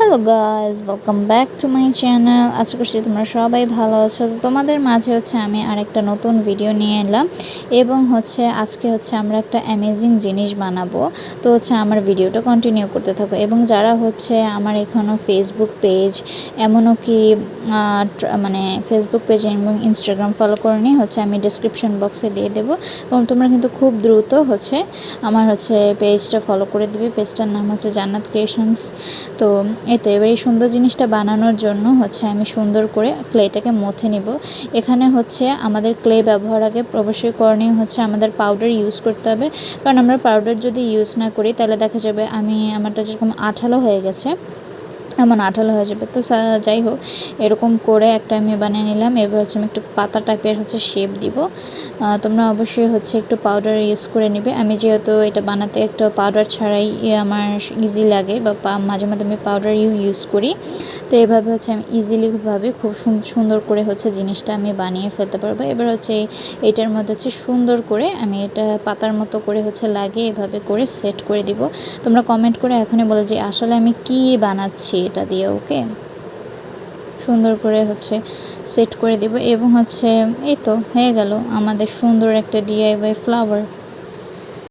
Hello guys, welcome back to my channel. আশা করছি তোমরা সবাই ভালো আছো। তো তোমাদের মাঝে আমি আরেকটা নতুন ভিডিও নিয়ে এলাম এবং আজকে আমরা একটা অ্যামেজিং জিনিস বানাবো। তো আমার ভিডিওটা কন্টিনিউ করতে থাকো এবং যারা আমার এখনও ফেসবুক পেজ এমনও কি মানে ফেসবুক পেজ এবং ইনস্টাগ্রাম ফলো করনি আমি ডিসক্রিপশন বক্সে দিয়ে দেবো এবং তোমরা কিন্তু খুব দ্রুত আমার পেজটা ফলো করে দিবে। পেজটার নাম জান্নাত ক্রিয়েশনস। তো এবার এই সুন্দর জিনিসটা বানানোর জন্য আমি সুন্দর করে ক্লেটাকে মথে নিব। এখানে আমাদের ক্লে ব্যবহার আগে অবশ্যই করণীয় আমাদের পাউডার ইউজ করতে হবে, কারণ আমরা পাউডার যদি ইউজ না করি তাহলে দেখা যাবে আমারটা যেরকম আঠালো হয়ে গেছে এমন আঠালো হয়ে যাবে। তো যাই হোক, এরকম করে একটা আমি বানিয়ে নিলাম। এবার আমি একটু পাতা টাইপের শেপ দিব। তোমরা অবশ্যই একটু পাউডার ইউজ করে নেবে। আমি যেহেতু এটা বানাতে একটু পাউডার ছাড়াই আমার ইজি লাগে বা মাঝে মাঝে আমি পাউডার ইউজ করি। তো এভাবে আমি ইজিলিভাবে খুব সুন্দর করে জিনিসটা আমি বানিয়ে ফেলতে পারবো। এবার এইটার মধ্যে সুন্দর করে আমি এটা পাতার মতো করে লাগিয়ে এভাবে করে সেট করে দিব। তোমরা কমেন্ট করে এখনই বলো যে আসলে আমি কি বানাচ্ছি এটা দিয়ে। ওকে, সুন্দর করে সেট করে দিব এবং এই তো হয়ে গেল আমাদের সুন্দর একটা DIY ফ্লাওয়ার।